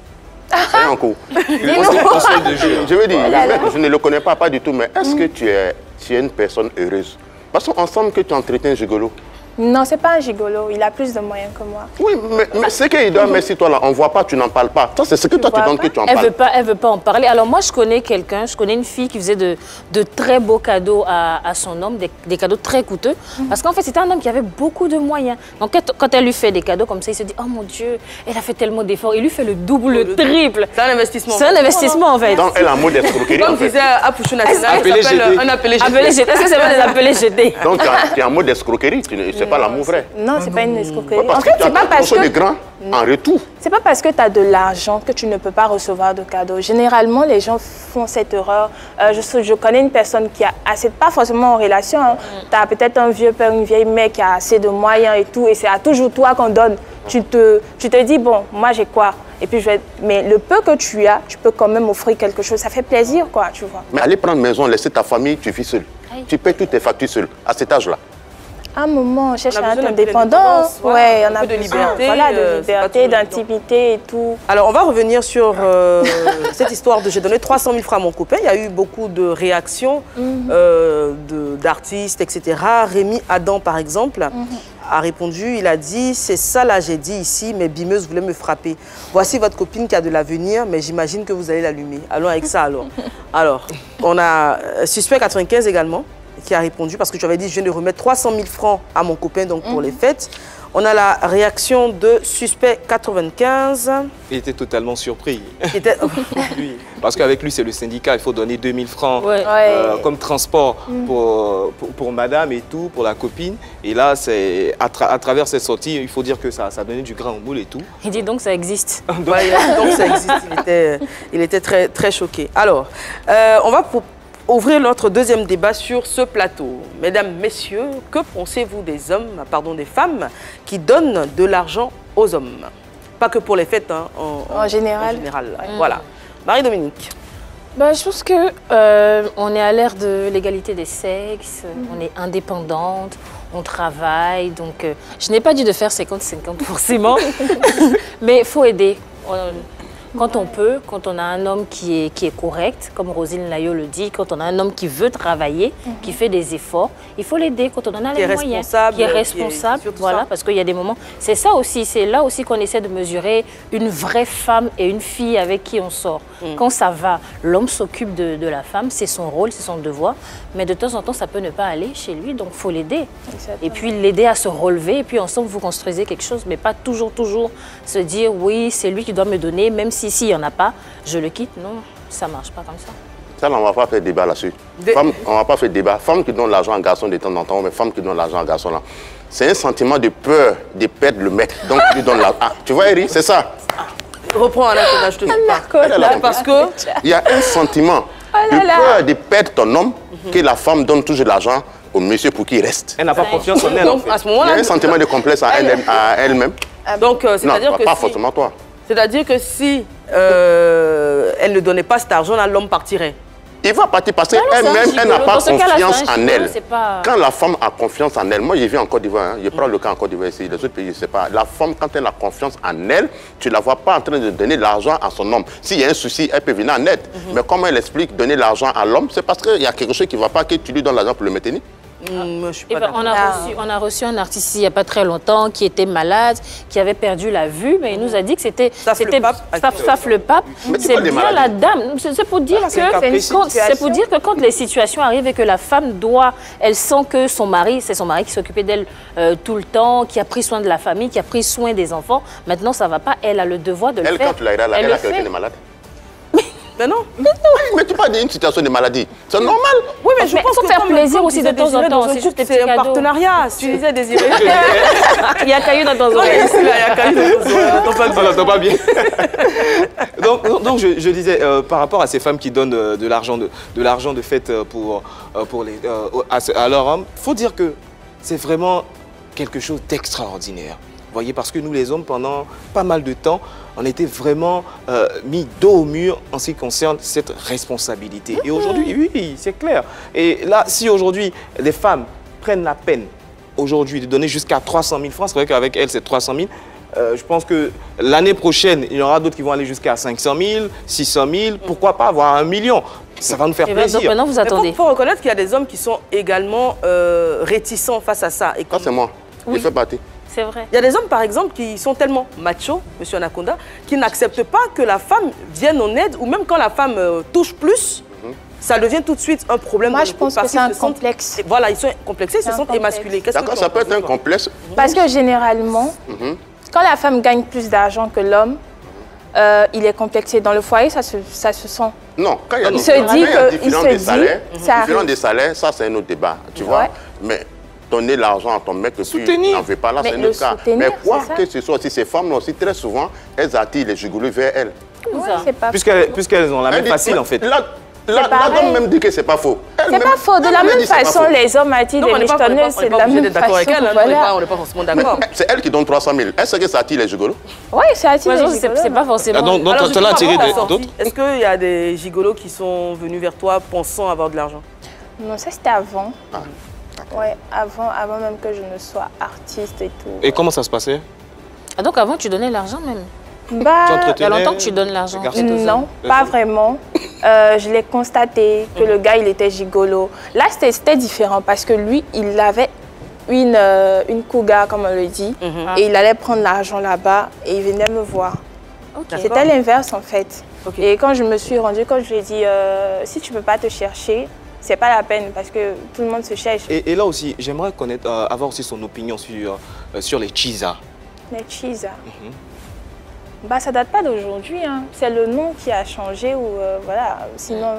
C'est un coup. Je veux dire, le mec, je ne le connais pas du tout, mais est-ce que tu es une personne heureuse? Parce qu'ensemble que tu entretiens un gigolo. Non, c'est pas un gigolo, il a plus de moyens que moi. Oui, mais ce qu'il doit, merci toi là, on ne voit pas, tu n'en parles pas. Ça, c'est ce que toi tu donnes que tu en parles. Elle veut pas en parler. Alors moi, je connais une fille qui faisait de très beaux cadeaux à son homme, des cadeaux très coûteux. Parce qu'en fait, c'était un homme qui avait beaucoup de moyens. Donc quand elle lui fait des cadeaux comme ça, il se dit, oh mon Dieu, elle a fait tellement d'efforts. Il lui fait le double, le triple. C'est un investissement. C'est un investissement en fait. Donc elle a un mot d'escroquerie. Comme disait Apouchou National, ça s'appelle un appelé jeté. Est-ce que c'est pas des appelés jetés? Donc tu as un mot d'escroquerie, c'est pas l'amour vrai. Non, c'est pas une escroquerie. En fait, c'est pas parce que... grands en retour. C'est pas parce que tu as de l'argent que tu ne peux pas recevoir de cadeaux. Généralement, les gens font cette erreur. Je connais une personne qui a assez, pas forcément en relation, hein. Tu as peut-être un vieux père, une vieille mère qui a assez de moyens et tout, et c'est à toujours toi qu'on donne. Tu te dis, bon, moi j'ai quoi? Et puis mais le peu que tu as, tu peux quand même offrir quelque chose. Ça fait plaisir, quoi, tu vois. Mais aller prendre maison, laisser ta famille, tu vis seul. Tu payes toutes tes factures seul, à cet âge-là. À un moment, on cherche à être indépendant. Ouais, on a un peu de liberté. Voilà, de liberté, d'intimité et tout. Alors, on va revenir sur cette histoire de j'ai donné 300 000 francs à mon copain. Il y a eu beaucoup de réactions d'artistes, etc. Rémi Adam, par exemple, a répondu, il a dit, c'est ça là, j'ai dit ici, mais Bimeuse voulait me frapper. Voici votre copine qui a de l'avenir, mais j'imagine que vous allez l'allumer. Allons avec ça alors. Alors, on a Suspect 95 également, qui a répondu, parce que tu avais dit, je viens de remettre 300 000 francs à mon copain donc pour les fêtes. On a la réaction de Suspect 95. Il était totalement surpris. Oui. Parce qu'avec lui, c'est le syndicat, il faut donner 2000 francs comme transport pour madame et tout, pour la copine. Et là, à travers cette sortie, il faut dire que ça a donné du grain au moule et tout. Il dit donc ça existe. Donc ça existe, il était très, très choqué. Alors, on va ouvrir notre deuxième débat sur ce plateau. Mesdames, messieurs, que pensez-vous des hommes, pardon, des femmes qui donnent de l'argent aux hommes? Pas que pour les fêtes, hein, en général. Voilà. Marie-Dominique. Je pense que on est à l'ère de l'égalité des sexes, on est indépendante, on travaille, donc je n'ai pas dit de faire 50-50 forcément, mais il faut aider. Quand on peut, quand on a un homme qui est correct, comme Roselyne Layo le dit, quand on a un homme qui veut travailler, qui fait des efforts, il faut l'aider quand on en a les moyens. Qui est responsable, voilà, parce qu'il y a des moments... C'est ça aussi, c'est là aussi qu'on essaie de mesurer une vraie femme et une fille avec qui on sort. Quand ça va, l'homme s'occupe de la femme, c'est son rôle, c'est son devoir, mais de temps en temps, ça peut ne pas aller chez lui, donc il faut l'aider. Et puis l'aider à se relever, et puis ensemble, vous construisez quelque chose, mais pas toujours se dire, oui, c'est lui qui doit me donner, même si s'il n'y en a pas, je le quitte. Non, ça ne marche pas comme ça. Ça, on ne va pas faire débat là-dessus. On ne va pas faire débat. Femme qui donne l'argent à un garçon de temps en temps, mais femme qui donne l'argent à un garçon là. C'est un sentiment de peur de perdre le mec. Donc, tu lui donnes l'argent. Ah, tu vois, Eri, c'est ça. Reprends un là, je te dis parce que... Il y a un sentiment de peur de perdre ton homme que la femme donne toujours l'argent au monsieur pour qu'il reste. Elle n'a pas confiance en elle. Donc, à ce moment-là, il y a un sentiment de complexe à elle-même. Donc, c'est-à-dire que pas forcément toi. C'est-à-dire que si elle ne donnait pas cet argent-là, l'homme partirait. Il va partir parce qu'elle-même, elle n'a pas confiance en elle. Quand la femme a confiance en elle, moi je vis en Côte d'Ivoire, je prends le cas en Côte d'Ivoire ici, les autres pays, je ne sais pas. La femme, quand elle a confiance en elle, tu ne la vois pas en train de donner l'argent à son homme. S'il y a un souci, elle peut venir en aide. Mais comment elle explique donner l'argent à l'homme, c'est parce qu'il y a quelque chose qui ne va pas, que tu lui donnes l'argent pour le maintenir. On a reçu un artiste il n'y a pas très longtemps qui était malade, qui avait perdu la vue, mais il nous a dit que c'était Saf le Pape. C'est bien la dame. C'est pour dire que quand les situations arrivent et que la femme elle sent que son mari, c'est son mari qui s'occupait d'elle tout le temps, qui a pris soin de la famille, qui a pris soin des enfants. Maintenant, ça ne va pas. Elle a le devoir de le faire. Elle, quand tu l'as elle a quelqu'un de malade. Mais non. Mais tu parles d'une situation de maladie. C'est normal. Oui, mais je pense faut faire plaisir aussi de temps en temps. C'est juste des petits cadeaux. C'est un cadeaux. partenariat. Tu disais Désiré. Il y a Caillou dans ton oreille. Il y a Caillou dans ton oreille. On n'entend pas bien. donc je disais, par rapport à ces femmes qui donnent de l'argent de fête à leur homme, il faut dire que c'est vraiment quelque chose d'extraordinaire. Vous voyez, parce que nous les hommes, pendant pas mal de temps, on était vraiment mis dos au mur en ce qui concerne cette responsabilité. Et aujourd'hui, oui, c'est clair. Et là, si aujourd'hui, les femmes prennent la peine aujourd'hui de donner jusqu'à 300 000 francs, c'est vrai qu'avec elles, c'est 300 000, je pense que l'année prochaine, il y aura d'autres qui vont aller jusqu'à 500 000, 600 000, pourquoi pas avoir 1 million. Ça va nous faire plaisir. Donc maintenant, vous attendez. Il faut reconnaître qu'il y a des hommes qui sont également réticents face à ça. Et Ça, c'est moi. Je fais partie. C'est vrai. il y a des hommes, par exemple, qui sont tellement machos, monsieur Anaconda, qui n'acceptent pas que la femme vienne en aide, ou même quand la femme touche plus, ça devient tout de suite un problème. Moi, je pense que c'est un complexe. Voilà, ils sont complexés, ils se sentent émasculés. D'accord, ça peut être un complexe. Parce que généralement, quand la femme gagne plus d'argent que l'homme, il est complexé. Dans le foyer, ça se sent. Non, quand il y a différence des salaires, ça c'est un autre débat, tu vois. Mais donner l'argent à ton mec que tu n'en veux pas, là c'est notre cas. Mais quoi que ce soit, aussi ces femmes-là aussi, très souvent, elles attirent les gigolos vers elles. Puisqu'elles ont la même facile en fait. Là, l'homme même dit que c'est pas faux. C'est pas faux. De la même façon, les hommes attirent les michetonneuses, c'est de la même façon. On n'est pas forcément d'accord. C'est elle qui donne 300 000. Est-ce que ça attire les gigolos? Oui, ça attire les gigolos. C'est pas forcément. Donc, tu l'as attiré d'autres? Est-ce qu'il y a des gigolos qui sont venus vers toi pensant avoir de l'argent? Non, ça c'était avant. Ouais, avant même que je ne sois artiste et tout. Et comment ça se passait? Ah, donc avant, tu donnais l'argent même? Bah, il y a longtemps que tu donnes l'argent? Non, pas vraiment. Je l'ai constaté que le gars, il était gigolo. Là, c'était différent parce que lui, il avait une cougar, comme on le dit, et il allait prendre l'argent là-bas et il venait me voir. C'était l'inverse en fait. Et quand je me suis rendue compte, je lui ai dit, si tu ne peux pas te chercher, c'est pas la peine parce que tout le monde se cherche. Et là aussi, j'aimerais avoir aussi son opinion sur les Chiza. Les Chiza. Bah, ça date pas d'aujourd'hui, hein. C'est le nom qui a changé ou voilà. Sinon,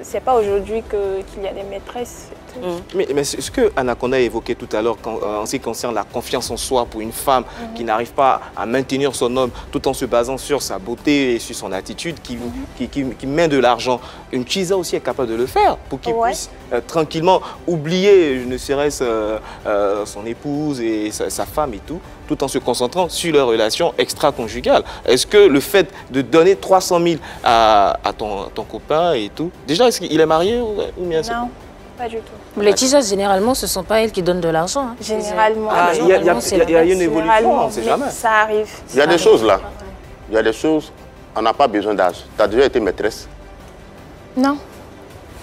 c'est pas aujourd'hui qu'il y a des maîtresses. Et tout. Mais ce que Anaconda a évoqué tout à l'heure en ce qui concerne la confiance en soi pour une femme qui n'arrive pas à maintenir son homme tout en se basant sur sa beauté et sur son attitude, qui met de l'argent, une Chiza aussi est capable de le faire pour qu'il puisse tranquillement oublier, ne serait-ce son épouse et sa femme et tout en se concentrant sur leur relation extra-conjugale. Est-ce que le fait de donner 300 000 à ton copain et tout, déjà, est-ce qu'il est marié ou bien non, pas du tout. Les Chiza, généralement, ce ne sont pas elles qui donnent de l'argent. Hein. Généralement. Il y a une évolution, on ne sait jamais. Ça arrive. Il y a des choses là. Il y a des choses, on n'a pas besoin d'âge. Tu as déjà été maîtresse? Non.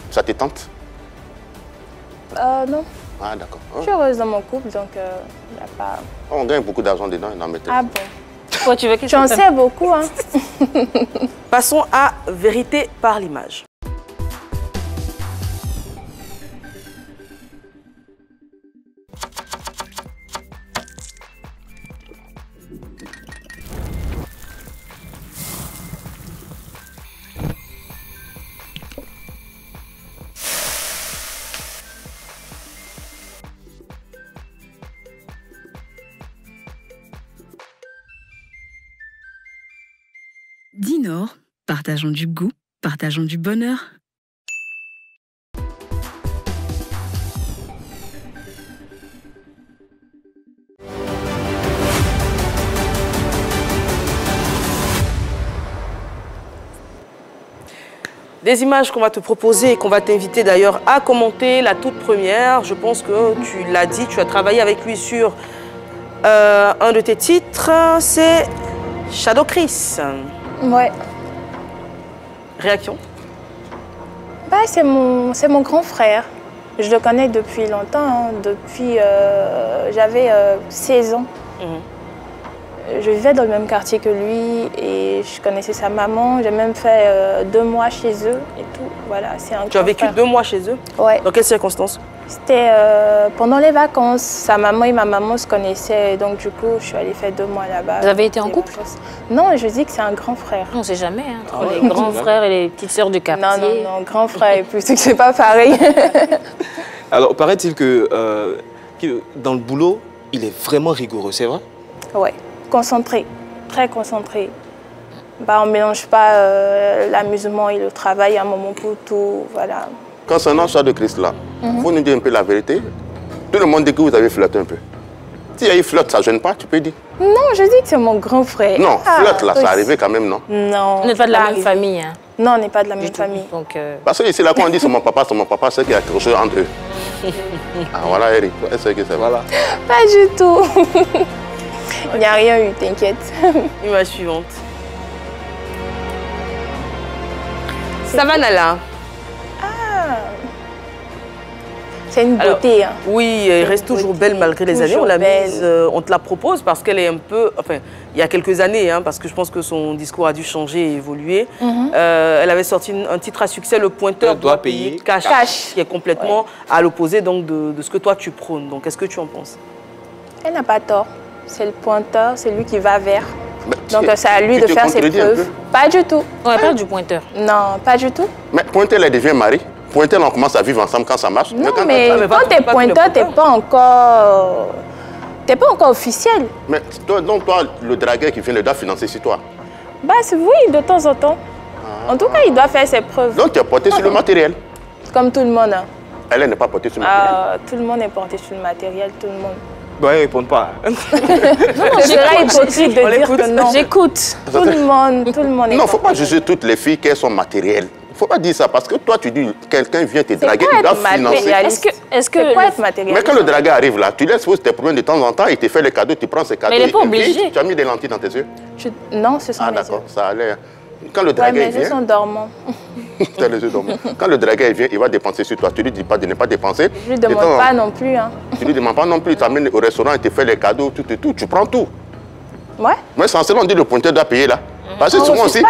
Ça te tente? Non. Ah d'accord. Je suis heureuse dans mon couple, donc il n'y a pas... On gagne beaucoup d'argent dedans, dans maîtresse. Ah bon? Toi, tu veux que j'en sais beaucoup, hein. Passons à vérité par l'image. Dinor, partageons du goût, partageons du bonheur. Des images qu'on va te proposer et qu'on va t'inviter d'ailleurs à commenter. La toute première, je pense que tu l'as dit, tu as travaillé avec lui sur un de tes titres, c'est Shadow Chris. Ouais. Réaction? Bah, c'est mon grand frère. Je le connais depuis longtemps, hein. Depuis j'avais 16 ans. Je vivais dans le même quartier que lui et je connaissais sa maman. J'ai même fait 2 mois chez eux et tout. Voilà, c'est un Tu as vécu 2 mois chez eux? Ouais. Dans quelles circonstances? C'était pendant les vacances. Sa maman et ma maman se connaissaient, donc du coup, je suis allée faire 2 mois là-bas. Vous avez été en couple? Non, je dis que c'est un grand frère. On ne sait jamais, hein, entre les grands frères et les petites sœurs du quartier. Non, grand frère et plus, c'est pas pareil. Alors, paraît-il que dans le boulot, il est vraiment rigoureux, c'est vrai? Ouais, concentré, très concentré. Bah, on ne mélange pas l'amusement et le travail à un moment pour tout, voilà. Concernant ce de Christ là, vous nous dites un peu la vérité. Tout le monde dit que vous avez flirté un peu. S'il y a eu flotte, ça ne gêne pas, tu peux dire. Non, je dis que c'est mon grand frère. Non, flotte là, ça arrivait quand même, non? Non. On n'est pas de la même famille. Hein. Non, on n'est pas de la même famille. Donc, parce que ici, là, quand on dit c'est mon papa, c'est qu'il y a quelque chose entre eux. Ah voilà, Eric, est-ce que c'est voilà? Pas du tout. Il n'y a rien eu, t'inquiète. Image suivante. Savannah. C'est une beauté. Alors, oui, elle reste toujours belle malgré les années. On l'a mise, on te la propose parce qu'elle est un peu... Enfin, il y a quelques années, hein, parce que je pense que son discours a dû changer et évoluer. Elle avait sorti un titre à succès, Le Pointeur doit payer cash, qui est complètement à l'opposé donc de ce que toi tu prônes. Donc, qu'est-ce que tu en penses? Elle n'a pas tort. C'est le pointeur, c'est lui qui va vers. Donc, c'est à lui de faire ses preuves. Pas du tout. On parle du pointeur. Non, pas du tout. Mais pointeur, elle devient mari. Pointeur, on commence à vivre ensemble quand ça marche. Non, mais quand tu es pointeur, tu n'es pas encore... T'es pas encore officiel. Mais toi, donc toi, le dragueur qui vient, il doit financer sur toi? Bah oui, de temps en temps. En tout cas, il doit faire ses preuves. Donc tu es porté sur le matériel? Comme tout le monde. Hein. Elle n'est pas portée sur le matériel? Tout le monde est porté sur le matériel, tout le monde. Bah, ils ne répondent pas. Non, c'est pas hypocrite de dire que non. J'écoute. Tout le monde est Non, il ne faut pas juger toutes les filles qu'elles sont matérielles. Il ne faut pas dire ça parce que toi, tu dis quelqu'un vient te draguer, il doit financer. Est-ce que quoi être matérialiste? Mais quand le dragueur arrive là, tu laisses tes problèmes de temps en temps, il te fait les cadeaux, tu prends ses cadeaux. Mais il n'est pas obligé. Tu as mis des lentilles dans tes yeux? Non, ce sont mes yeux. Ah d'accord, ça a l'air. Quand le dragueur vient... mes yeux sont dormants. Tu as les yeux dormants. Quand le dragueur vient, il va dépenser sur toi. Tu lui dis pas de ne pas dépenser. Je lui demande pas non plus. Hein. Tu lui demandes pas non plus. Tu amènes au restaurant, il te fait les cadeaux, tout et tout. Tu prends tout. Ouais. Mais sans cela, on dit le pointeur doit payer là. Parce que souvent aussi,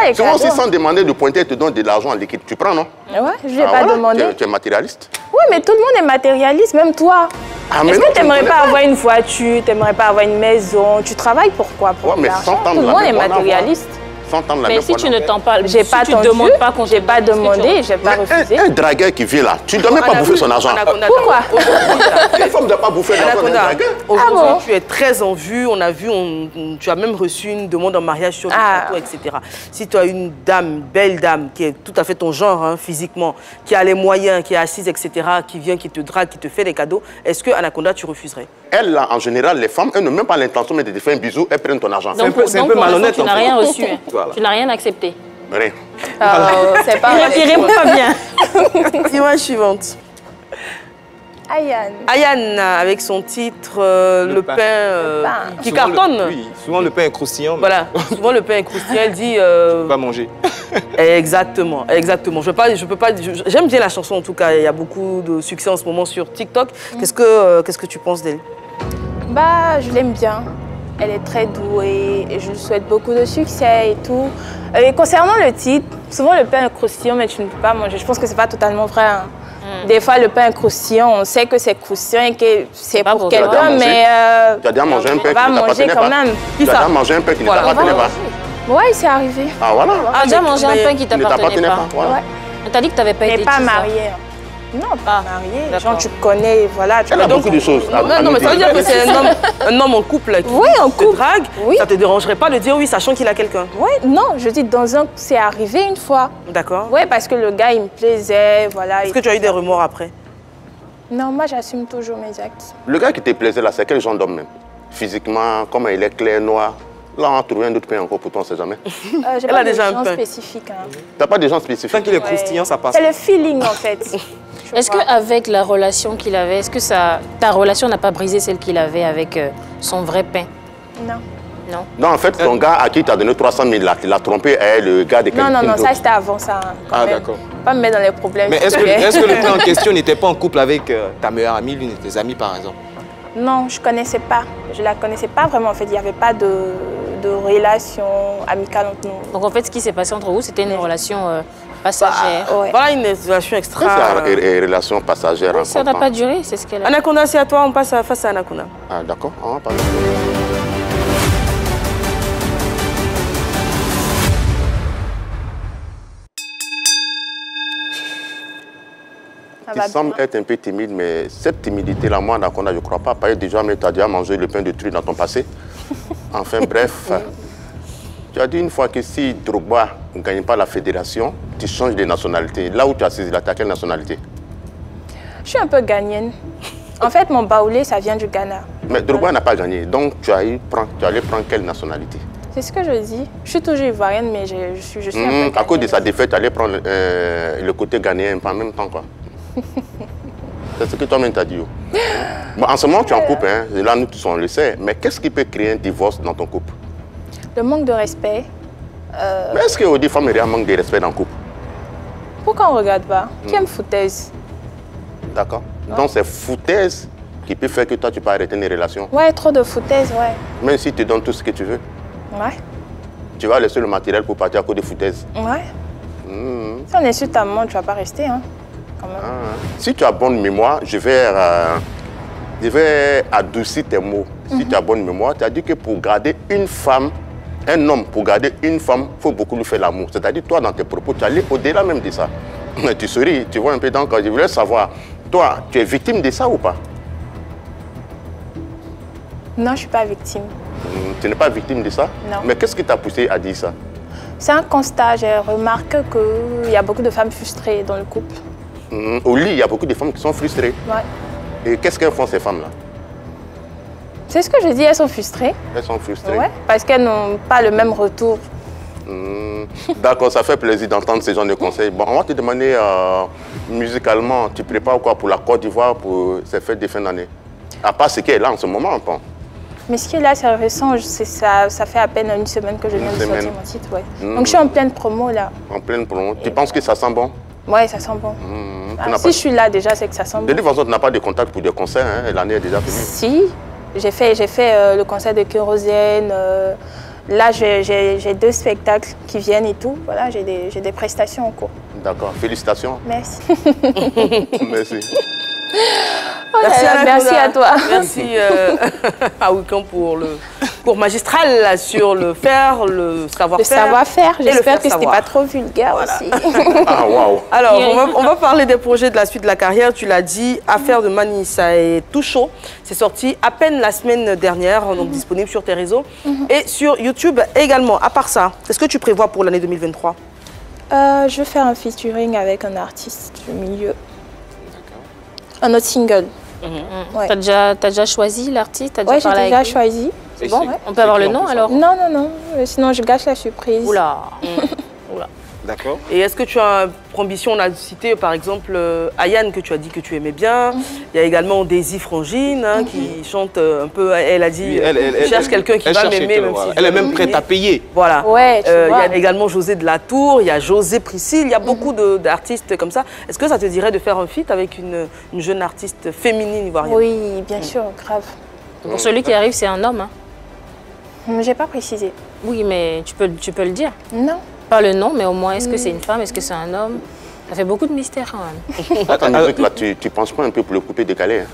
sans demander, le pointeur te donne de l'argent en liquide. Tu prends, non? Ouais, je ne l'ai pas demandé. Tu es matérialiste? Oui, mais tout le monde est matérialiste, même toi. Est-ce que tu n'aimerais pas avoir une voiture, tu n'aimerais pas avoir une maison? Tu travailles pourquoi? Pour l'argent. Tout le monde est matérialiste. Mais si tu ne t'en parles, j'ai pas demandé, j'ai pas demandé, j'ai pas refusé. Un dragueur qui vient là, tu ne dois même pas bouffer son argent. Pourquoi? Les femmes ne doivent pas bouffer l'argent d'un dragueur. Aujourd'hui, tu es très en vue. On a vu, tu as même reçu une demande en mariage sur le plateau, etc. Si tu as une dame, belle dame, qui est tout à fait ton genre, hein, physiquement, qui a les moyens, qui est assise, etc., qui vient, qui te drague, qui te fait des cadeaux, est-ce que Anaconda, tu refuserais? Elle, là, en général, les femmes, elles n'ont même pas l'intention de te faire un bisou, elles prennent ton argent. C'est un peu malhonnête. Tu n'as rien reçu. Voilà. Tu n'as rien accepté. Rien. C'est pas il répond pas bien. Image suivante. Ayane. Ayane, avec son titre Le pain qui cartonne. Oui, souvent le pain est croustillant. Mais... Voilà, souvent le pain est croustillant, elle dit... pas manger. Exactement, exactement. Je peux pas, j'aime bien la chanson en tout cas, il y a beaucoup de succès en ce moment sur TikTok. Qu'est-ce que tu penses d'elle? Bah, je l'aime bien. Elle est très douée et je lui souhaite beaucoup de succès et tout. Et concernant le titre, souvent le pain est croustillant, mais tu ne peux pas manger. Je pense que c'est pas totalement vrai. Hein. Des fois, le pain est croustillant, on sait que c'est croustillant et que c'est pour quelqu'un, mais... Tu as déjà mangé un pain qui ne t'appartenait pas. Tu as déjà mangé un pain qui ne t'appartenait pas. Oui, c'est arrivé. Ah voilà. Tu as déjà mangé un pain qui ne t'appartenait pas. Voilà. On t'a dit que tu n'avais pas été... Mais pas mariée. Non, pas mariée. Genre, tu connais, voilà. Elle a beaucoup de choses. Non, mais ça veut dire que c'est un homme en couple qui te drague. Ça ne te dérangerait pas de dire oui, sachant qu'il a quelqu'un? Oui, non, je dis c'est arrivé une fois. D'accord. Oui, parce que le gars, il me plaisait, voilà. Est-ce que tu as eu des remords après? Non, moi, j'assume toujours mes actes. Le gars qui te plaisait là, c'est quel genre d'homme même? Physiquement, comment il est clair, noir? Là, on a trouvé un autre pain encore pour toi, on ne sait jamais. J'ai pas de gens spécifiques. Hein. T'as pas de gens spécifiques? Tant qu'il est croustillant, ça passe. C'est le feeling, en fait. Est-ce qu'avec la relation qu'il avait, est-ce que ta relation n'a pas brisé celle qu'il avait avec son vrai pain? Non. Non. Non, en fait, ton gars à qui tu as donné 300 000, là, tu l'as trompé, le gars de quelqu'un d'autre. Non, ça c'était avant ça. Ah, d'accord. Pas me mettre dans les problèmes. Mais est-ce que le pain en question n'était pas en couple avec ta meilleure amie, l'une de tes amies, par exemple? Non, je ne connaissais pas. Je ne la connaissais pas vraiment, en fait. Il n'y avait pas de de relation amicale entre nous. Donc en fait, ce qui s'est passé entre vous, c'était une relation passagère. Ouais. Voilà une relation extra... C'est une relation passagère. Oui, ça n'a pas duré, c'est ce qu'elle a. Anaconda, c'est à toi, on passe face à Anaconda. Ah d'accord, on va parler. Tu sembles être un peu timide, mais cette timidité-là, moi, Anaconda, je ne crois pas. Parce que déjà, tu as déjà mangé le pain de truie dans ton passé. Enfin, bref. Tu as dit une fois que si Drogba ne gagne pas la fédération, tu changes de nationalité. Là où tu as saisi, tu as quelle nationalité? Je suis un peu ghanéenne. En fait, mon baoulé, ça vient du Ghana. Mais Drogba n'a pas gagné. Donc, tu allais prendre quelle nationalité? C'est ce que je dis. Je suis toujours ivoirienne, mais je suis un peu ghanéenne. À cause de sa défaite, tu allais prendre le côté ghanéen en même temps, quoi. C'est ce que toi-même t'as dit. Bon, en ce moment, tu es en couple, hein. Là, nous tous on le sait. Mais qu'est-ce qui peut créer un divorce dans ton couple? Le manque de respect. Mais est-ce que des femmes, il y a un manque de respect dans le couple? Pourquoi on ne regarde pas? Qui aime foutaise? D'accord. Donc c'est foutaise qui peut faire que toi, tu peux arrêter une relation? Ouais, trop de foutaise, ouais. Même si tu donnes tout ce que tu veux? Ouais. Tu vas laisser le matériel pour partir à cause de foutaise? Ouais. Si on insulte ta maman, tu ne vas pas rester, hein. Quand même. Si tu as bonne mémoire, je vais adoucir tes mots. Si tu as bonne mémoire, tu as dit que pour garder une femme, un homme, pour garder une femme, il faut beaucoup lui faire l'amour. C'est-à-dire, toi, dans tes propos, tu allais au-delà même de ça. Mais tu souris, tu vois un peu dans le cas. Je voulais savoir, toi, tu es victime de ça ou pas? Non, je ne suis pas victime. Tu n'es pas victime de ça? Non. Mais qu'est-ce qui t'a poussé à dire ça? C'est un constat. J'ai remarqué qu'il y a beaucoup de femmes frustrées dans le couple. Au lit, il y a beaucoup de femmes qui sont frustrées. Ouais. Et qu'est-ce qu'elles font, ces femmes-là? C'est ce que je dis, elles sont frustrées. Elles sont frustrées? Ouais, parce qu'elles n'ont pas le même retour. D'accord, ça fait plaisir d'entendre ces gens de conseils. Bon, on va te demander, musicalement, tu prépares quoi pour la Côte d'Ivoire pour ces fêtes de fin d'année? À part ce qui est là en ce moment, bon. Mais ce qui est là, c'est récent, ça fait à peine une semaine que je viens de sortir mon titre. Ouais. Donc je suis en pleine promo là. En pleine promo. Tu penses que ça sent bon? Ouais, ça sent bon. Si je suis là déjà, c'est que ça sent bon. De toute façon, tu n'as pas de contact pour des concerts, hein? L'année est déjà finie. Si, j'ai fait le concert de Kérosène. Là, j'ai 2 spectacles qui viennent et tout. Voilà, j'ai des prestations en cours. D'accord, félicitations. Merci. Merci. Oh merci à toi. Merci à Aoukan pour le cours magistral là, sur le faire, le savoir-faire. Le savoir-faire, j'espère que ce n'était pas trop vulgaire aussi. Ah, waouh. Alors, on va parler des projets de la suite de la carrière. Tu l'as dit, Affaire de Mani, ça est tout chaud. C'est sorti à peine la semaine dernière, donc disponible sur tes réseaux et sur YouTube également. À part ça, qu'est-ce que tu prévois pour l'année 2023? Je vais faire un featuring avec un artiste du milieu. Un autre single. Ouais. T'as déjà choisi l'artiste? Oui, j'ai déjà choisi. C'est bon, on peut avoir le nom alors? Non, non, non. Sinon, je gâche la surprise. Oula. D'accord. Et est-ce que tu as pour ambition, on a cité par exemple Ayane que tu as dit que tu aimais bien. Il y a également Daisy Frangine qui chante un peu, elle a dit, elle cherche quelqu'un qui va m'aimer. Elle est même prête à payer. Voilà. Ouais, il y a également José de la Tour, il y a José Priscille, il y a beaucoup d'artistes comme ça. Est-ce que ça te dirait de faire un feat avec une jeune artiste féminine ivoirienne? Oui, bien sûr, grave. Pour celui qui arrive, c'est un homme. Hein? J'ai pas précisé. Oui, mais tu peux le dire. Non. Pas le nom, mais au moins, est-ce que c'est une femme, est-ce que c'est un homme? Ça fait beaucoup de mystère quand même. Ta musique, là, tu penses pas un peu pour le coupé décalé? Hein?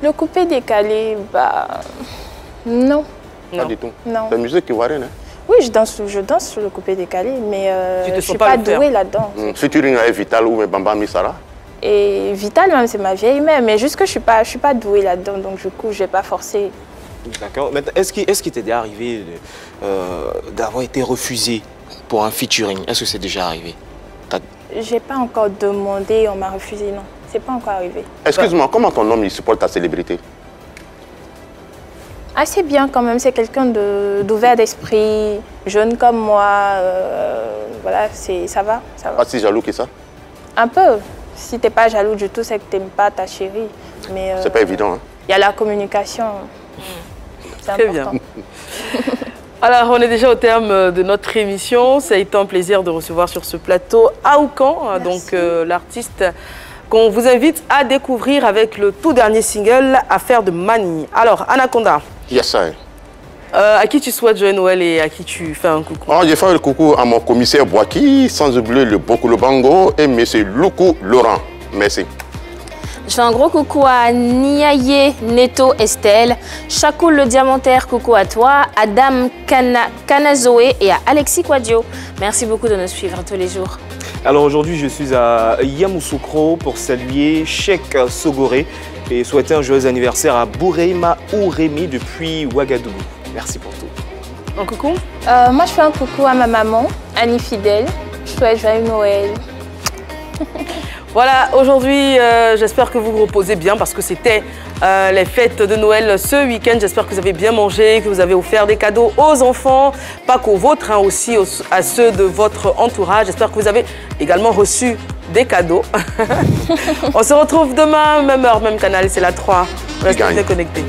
Le coupé décalé, bah... Non. Pas du tout. Non. C'est une musique ivoirienne, hein? Oui, je danse sur le coupé décalé, mais je ne suis pas douée là-dedans. Featuring avec Vital ou Bamba Misara? Et Vital, même, c'est ma vieille mère, mais juste que je suis pas douée là-dedans, donc du coup, je vais pas forcer. D'accord. Est-ce qu'il t'est déjà arrivé d'avoir été refusé pour un featuring? Est-ce que c'est déjà arrivé? J'ai pas encore demandé, on m'a refusé, non. C'est pas encore arrivé. Excuse-moi, comment ton homme il supporte ta célébrité? Assez bien quand même, c'est quelqu'un d'ouvert d'esprit, jeune comme moi, voilà, ça va. Pas si jaloux que ça? Un peu. Si t'es pas jaloux du tout, c'est que t'aimes pas ta chérie. Mais c'est pas évident, hein? Il y a la communication. C'est important. Bien. Alors, on est déjà au terme de notre émission. Ça a été un plaisir de recevoir sur ce plateau Aoukan, donc l'artiste qu'on vous invite à découvrir avec le tout dernier single, Affaire de Mani. Alors, Anaconda. Yes, sir. À qui tu souhaites joyeux Noël et à qui tu fais un coucou? Je fais un coucou à mon commissaire Boaki, sans oublier le Bokolo Bango et M. Loukou Laurent. Merci. Je fais un gros coucou à Niaye, Neto, Estelle, Chakoul le Diamantaire, coucou à toi, Adam Kanazoé et à Alexis Quadio. Merci beaucoup de nous suivre tous les jours. Alors aujourd'hui, je suis à Yamoussoukro pour saluer Cheikh Sogoré et souhaiter un joyeux anniversaire à Boureima Ouremi depuis Ouagadougou. Merci pour tout. Un coucou? Moi, je fais un coucou à ma maman, Annie Fidèle. Je souhaite joyeux Noël. Voilà, aujourd'hui, j'espère que vous vous reposez bien parce que c'était les fêtes de Noël ce week-end. J'espère que vous avez bien mangé, que vous avez offert des cadeaux aux enfants, pas qu'aux vôtres, hein, aussi à ceux de votre entourage. J'espère que vous avez également reçu des cadeaux. On se retrouve demain, même heure, même canal, c'est la 3. Restez connectés.